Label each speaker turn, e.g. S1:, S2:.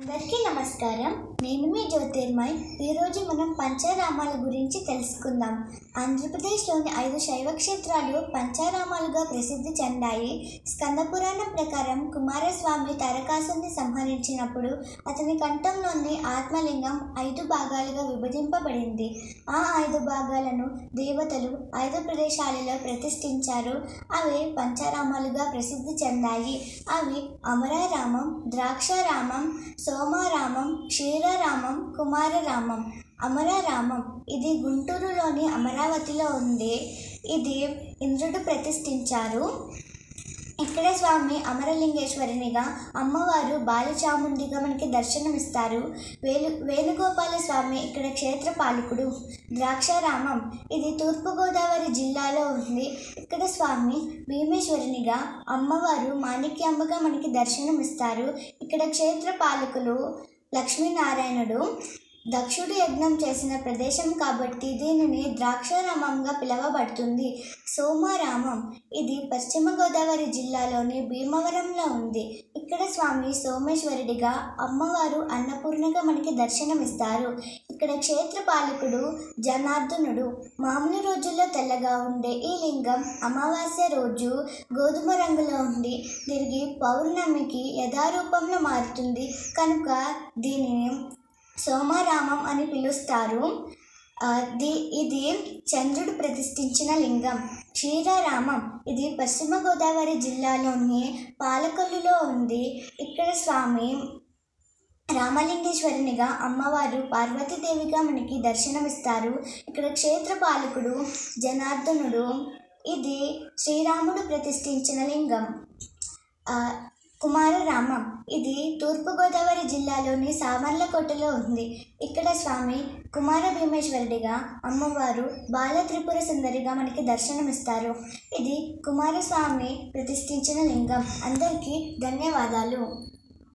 S1: అందరికీ నమస్కారం. నేను మీ జ్యోతిర్మయ్. ఈరోజు మనం పంచారామాల గురించి తెలుసుకుందాం. ఆంధ్రప్రదేశ్లోని 5 శైవ క్షేత్రాలు పంచారామాలుగా ప్రసిద్ధి చెందాయి. స్కంద పురాణం ప్రకారం కుమారస్వామి తారకాసుని సంహరించినప్పుడు అతని కంఠంలోని ఆత్మలింగం 5 భాగాలుగా విభజింపబడింది. ఆ 5 భాగాలను దేవతలు 5 ప్రదేశాలలో ప్రతిష్ఠించారు. అవి పంచారామాలుగా ప్రసిద్ధి చెందాయి. అవి అమరారామం, ద్రాక్షారామం, సోమారామం, క్షీరారామం, కుమారరామం. అమరారామం ఇది గుంటూరులోని అమరావతిలో ఉంది. ఇది ఇంద్రుడు ప్రతిష్ఠించారు. ఇక్కడ స్వామి అమరలింగేశ్వరునిగా, అమ్మవారు బాలచాముండిగా మనకి దర్శనమిస్తారు. వేణుగోపాల స్వామి ఇక్కడ క్షేత్రపాలకుడు. ద్రాక్షారామం ఇది తూర్పుగోదావరి జిల్లాలో ఉంది. ఇక్కడ స్వామి భీమేశ్వరునిగా, అమ్మవారు మాణిక్యాంబగా మనకి దర్శనమిస్తారు. ఇక్కడ క్షేత్రపాలకులు లక్ష్మీనారాయణుడు. దక్షుడు యజ్ఞం చేసిన ప్రదేశం కాబట్టి దీనిని ద్రాక్షారామంగా పిలువబడుతుంది. సోమారామం ఇది పశ్చిమ గోదావరి జిల్లాలోని భీమవరంలో ఉంది. ఇక్కడ స్వామి సోమేశ్వరుడిగా, అమ్మవారు అన్నపూర్ణగా మనకి దర్శనమిస్తారు. ఇక్కడ క్షేత్రపాలకుడు జనార్దనుడు. మామూలు రోజుల్లో తెల్లగా ఉండే ఈ లింగం అమావాస్య రోజు గోధుమ రంగులో ఉండి తిరిగి పౌర్ణమికి యథారూపంలో మారుతుంది కనుక దీనిని సోమారామం అని పిలుస్తారు. ఇది చంద్రుడు ప్రతిష్ఠించిన లింగం. క్షీరారామం ఇది పశ్చిమ గోదావరి జిల్లాలోని పాలకొల్లులో ఉంది. ఇక్కడ స్వామి రామలింగేశ్వరునిగా, అమ్మవారు పార్వతీదేవిగా మనకి దర్శనమిస్తారు. ఇక్కడ క్షేత్రపాలకుడు జనార్దనుడు. ఇది శ్రీరాముడు ప్రతిష్ఠించిన లింగం. కుమారరామం ఇది తూర్పుగోదావరి జిల్లాలోని సామర్లకోటలో ఉంది. ఇక్కడ స్వామి కుమార భీమేశ్వరుడిగా, అమ్మవారు బాల త్రిపుర సుందరిగా మనకి దర్శనమిస్తారు. ఇది కుమారస్వామి ప్రతిష్ఠించిన లింగం. అందరికీ ధన్యవాదాలు.